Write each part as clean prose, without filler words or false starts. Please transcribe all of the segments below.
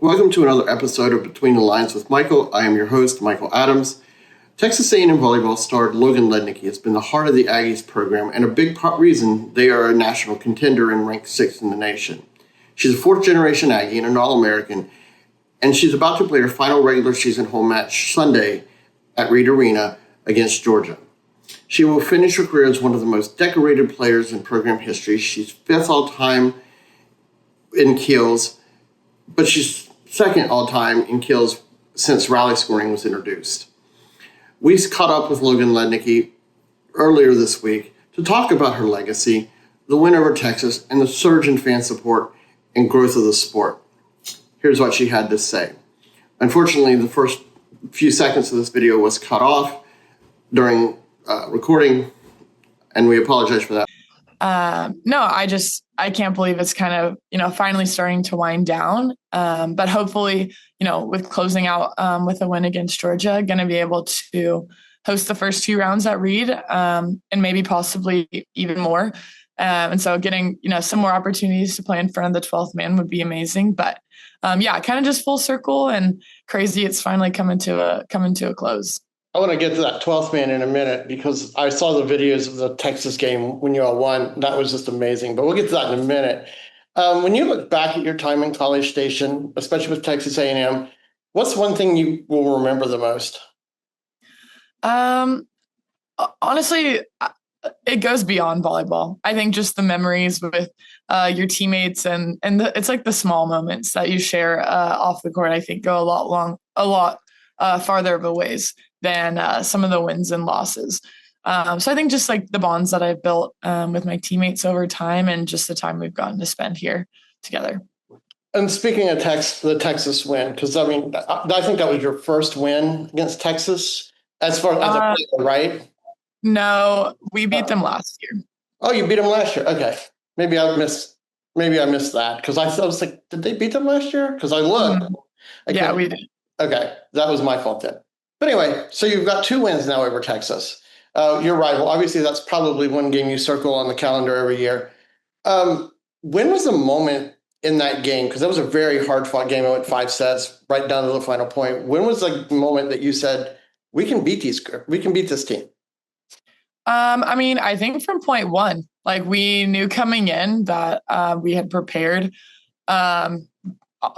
Welcome to another episode of Between the Lines with Michael. I am your host, Michael Adams. Texas A&M volleyball star Logan Lednicky has been the heart of the Aggies program and a big reason they are a national contender and ranked 6th in the nation. She's a fourth-generation Aggie and an All-American, and she's about to play her final regular season home match Sunday at Reed Arena against Georgia. She will finish her career as one of the most decorated players in program history. She's 5th all-time in kills, but she's 2nd all-time in kills since rally scoring was introduced. We caught up with Logan Lednicky earlier this week to talk about her legacy, the win over Texas, and the surge in fan support and growth of the sport. Here's what she had to say. Unfortunately, the first few seconds of this video was cut off during recording, and we apologize for that. No, I can't believe it's kind of, finally starting to wind down. But hopefully, with closing out with a win against Georgia, going to be able to host the first 2 rounds at Reed, and maybe possibly even more. And so getting, some more opportunities to play in front of the 12th man would be amazing. But kind of just full circle and crazy. It's finally coming to a close. I want to get to that 12th man in a minute because I saw the videos of the Texas game when you all won. That was just amazing, but we'll get to that in a minute. When you look back at your time in College Station, especially with Texas A&M, what's one thing you will remember the most? Honestly, it goes beyond volleyball. I think just the memories with your teammates and it's like the small moments that you share off the court, I think go a lot farther of a ways than some of the wins and losses. So I think just like the bonds that I've built with my teammates over time and just the time we've gotten to spend here together. And speaking of the Texas win, because I think that was your first win against Texas as far as a player, right? No, we beat them last year. Oh, you beat them last year. Okay. Maybe I missed that because I was like, did they beat them last year? Because I looked. Yeah, we did. Okay. That was my fault then. But anyway, so you've got 2 wins now over Texas. Your rival, obviously, that's probably one game you circle on the calendar every year. When was the moment in that game? Because that was a very hard-fought game. It went 5 sets, right down to the final point. When was the moment that you said, we can beat this team? I think from point one, like we knew coming in that we had prepared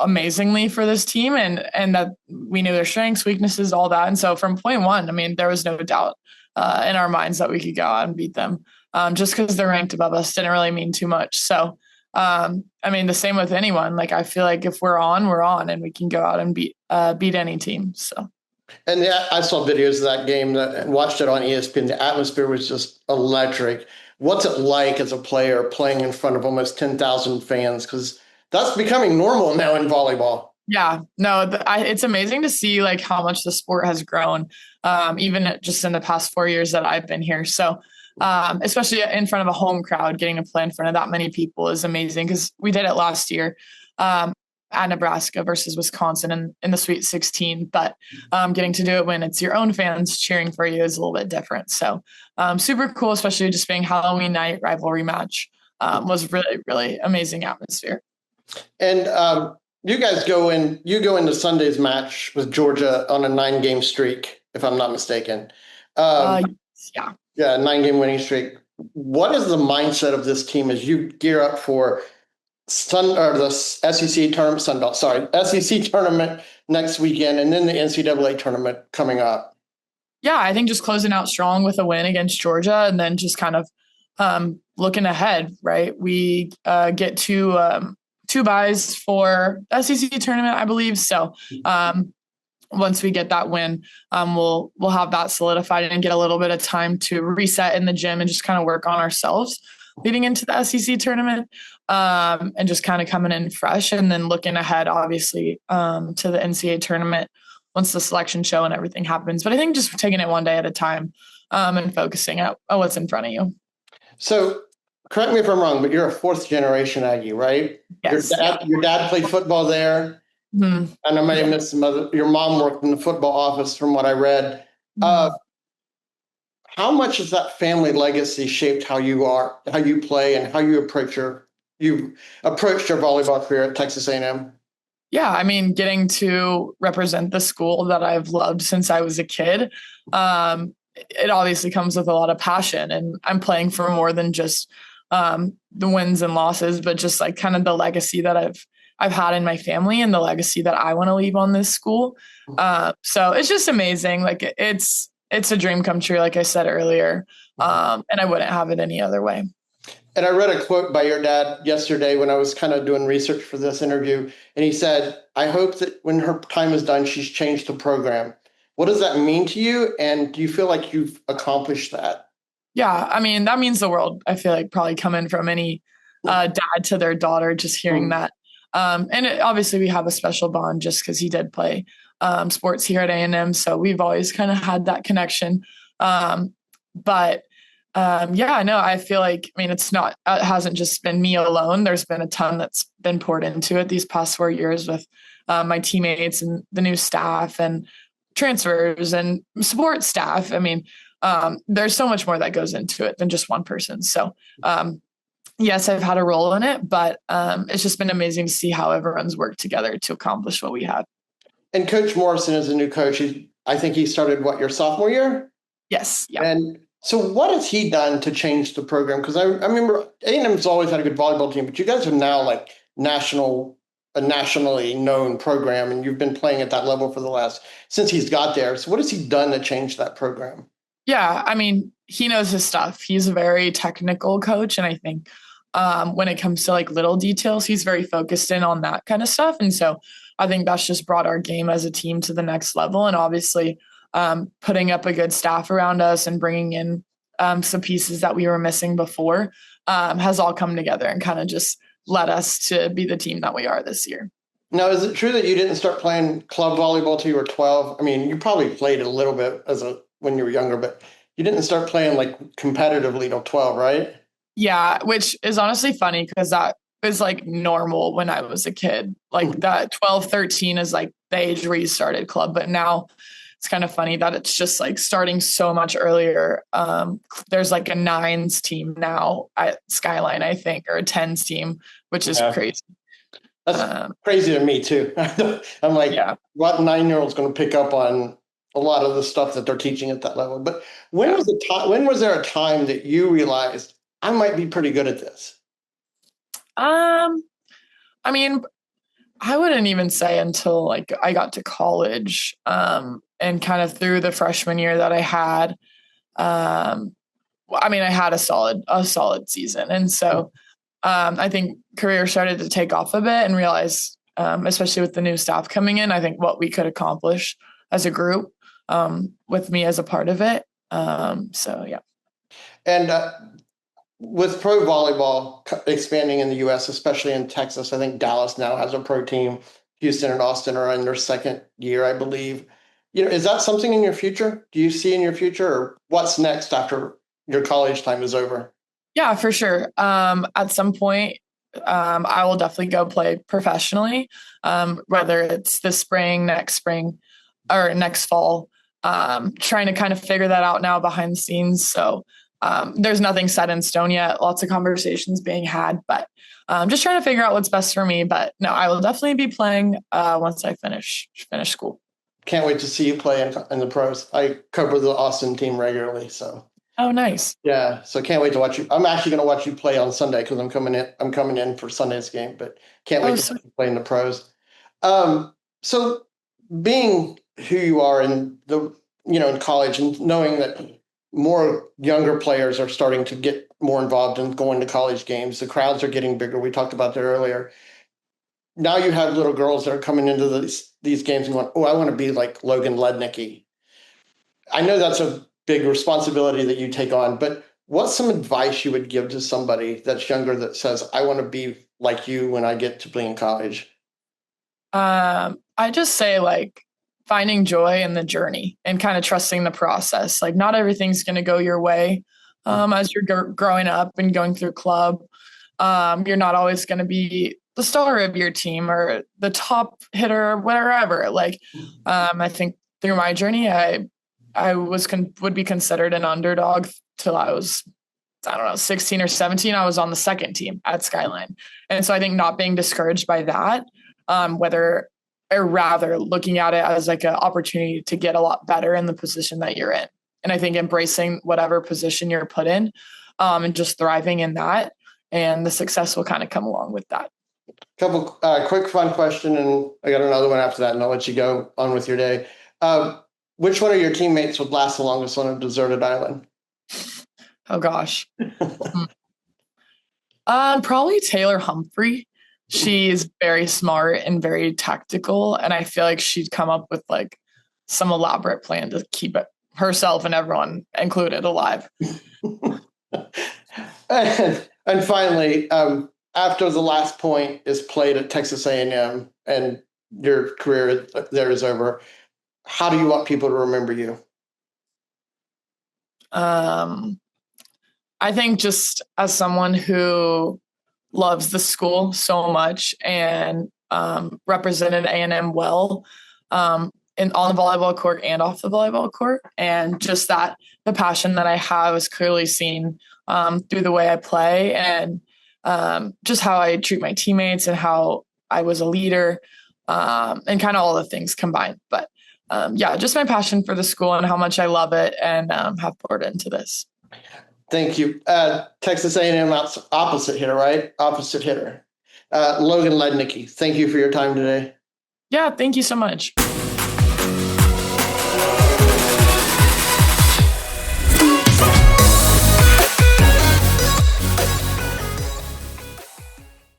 amazingly for this team and that we knew their strengths, weaknesses, all that. And so from point one, there was no doubt in our minds that we could go out and beat them. Just because they're ranked above us didn't really mean too much. So, the same with anyone. Like I feel like if we're on and we can go out and beat any team. So. And yeah, I saw videos of that game and watched it on ESPN. The atmosphere was just electric. What's it like as a player playing in front of almost 10,000 fans? Because that's becoming normal now in volleyball. Yeah, no, it's amazing to see like how much the sport has grown, even just in the past 4 years that I've been here. So, especially in front of a home crowd, getting to play in front of that many people is amazing because we did it last year at Nebraska versus Wisconsin in the Sweet 16. But getting to do it when it's your own fans cheering for you is a little bit different. So, super cool, especially just being Halloween night rivalry match was really, really amazing atmosphere. And you guys go into Sunday's match with Georgia on a 9-game streak, if I'm not mistaken. Yeah, 9-game winning streak. What is the mindset of this team as you gear up for the SEC tournament, SEC tournament next weekend, and then the NCAA tournament coming up? Yeah, I think just closing out strong with a win against Georgia, and then just kind of looking ahead. Right, we get two buys for SEC tournament, I believe. So once we get that win, we'll have that solidified and get a little bit of time to reset in the gym and just kind of work on ourselves leading into the SEC tournament, and just kind of coming in fresh and then looking ahead, obviously, to the NCAA tournament once the selection show and everything happens. But I think just taking it one day at a time and focusing on what's in front of you. So correct me if I'm wrong, but you're a 4th-generation Aggie, right? Yes. Your dad played football there. Mm-hmm. And I might have missed your mom worked in the football office from what I read. Mm-hmm. How much has that family legacy shaped how you play, and how you approach your volleyball career at Texas A&M? Yeah, I mean, getting to represent the school that I've loved since I was a kid, it obviously comes with a lot of passion, and I'm playing for more than just the wins and losses, but just like kind of the legacy that I've had in my family and the legacy that I want to leave on this school. So it's just amazing. Like it's a dream come true, like I said earlier, and I wouldn't have it any other way. And I read a quote by your dad yesterday when I was kind of doing research for this interview. And he said, I hope that when her time is done, she's changed the program. What does that mean to you? And do you feel like you've accomplished that? Yeah, I mean, that means the world. I feel like probably coming from any dad to their daughter, just hearing that. Obviously, we have a special bond just because he did play sports here at A&M. So we've always kind of had that connection. But yeah, no, I feel like, I mean, it hasn't just been me alone. There's been a ton that's been poured into it these past 4 years with my teammates and the new staff and transfers and support staff. I mean, there's so much more that goes into it than just one person. So, yes, I've had a role in it, but it's just been amazing to see how everyone's worked together to accomplish what we have. And Coach Morrison is a new coach. I think he started, your sophomore year? Yes. Yeah. And so what has he done to change the program? Because I remember A&M's always had a good volleyball team, but you guys are now like a nationally known program, and you've been playing at that level since he's got there. So what has he done to change that program? Yeah, I mean, he knows his stuff. He's a very technical coach, and I think when it comes to like little details, he's very focused in on that kind of stuff. And so I think that's just brought our game as a team to the next level. And obviously, putting up a good staff around us and bringing in some pieces that we were missing before has all come together and kind of just led us to be the team that we are this year. Now, is it true that you didn't start playing club volleyball till you were 12? I mean, you probably played a little bit when you were younger, but you didn't start playing like competitively till 12, right? Yeah, which is honestly funny because that was like normal when I was a kid. Like that 12, 13 is like the age where you started club, but now it's kind of funny that it's just like starting so much earlier. There's like a 9s team now at Skyline, I think, or a 10s team, which is crazy. That's crazy to me too. I'm like, what 9-year-old's going to pick up on a lot of the stuff that they're teaching at that level? But when was there a time that you realized I might be pretty good at this? I mean, I wouldn't even say until like I got to college. And kind of through the freshman year that I had, I mean, I had a solid season. And so I think career started to take off a bit and realize, especially with the new staff coming in, I think what we could accomplish as a group with me as a part of it. So, yeah. And with pro volleyball expanding in the U.S., especially in Texas, I think Dallas now has a pro team. Houston and Austin are in their second year, I believe. Is that something in your future? Do you see in your future, or what's next after your college time is over? Yeah, for sure. At some point, I will definitely go play professionally, whether it's this next spring, or next fall. Trying to kind of figure that out now behind the scenes. So there's nothing set in stone yet. Lots of conversations being had, but just trying to figure out what's best for me. But no, I will definitely be playing once I finish school. Can't wait to see you play in the pros. I cover the Austin team regularly, so. Oh, nice. Yeah, so can't wait to watch you. I'm actually going to watch you play on Sunday because I'm coming in for Sunday's game, but can't wait to play in the pros. So being who you are in in college, and knowing that more younger players are starting to get more involved in going to college games, the crowds are getting bigger. We talked about that earlier. Now you have little girls that are coming into these games and going, oh, I want to be like Logan Lednicky. I know that's a big responsibility that you take on, but what's some advice you would give to somebody that's younger that says, I want to be like you when I get to play in college? I just say like finding joy in the journey and kind of trusting the process. Like not everything's going to go your way as you're growing up and going through club. You're not always going to be the star of your team or the top hitter or wherever. Like, I think through my journey, I would be considered an underdog till I was, 16 or 17. I was on the second team at Skyline. And so I think not being discouraged by that whether or rather looking at it as like an opportunity to get a lot better in the position that you're in. And I think embracing whatever position you're put in, and just thriving in that, and the success will kind of come along with that. Couple quick fun question, and I got another one after that, and I'll let you go on with your day. Which one of your teammates would last the longest on a deserted island? Oh gosh. Probably Taylor Humphrey. She's very smart and very tactical, and I feel like she'd come up with like some elaborate plan to keep it herself and everyone included alive. And finally, after the last point is played at Texas A&M and your career there is over, how do you want people to remember you? I think just as someone who loves the school so much and represented A&M well, and on the volleyball court and off the volleyball court, and just that the passion that I have is clearly seen through the way I play, and just how I treat my teammates and how I was a leader, and kind of all the things combined. But yeah, just my passion for the school and how much I love it and have poured into this. Thank you. Texas A&M opposite hitter, right? Opposite hitter. Logan Lednicky, thank you for your time today. Yeah, thank you so much.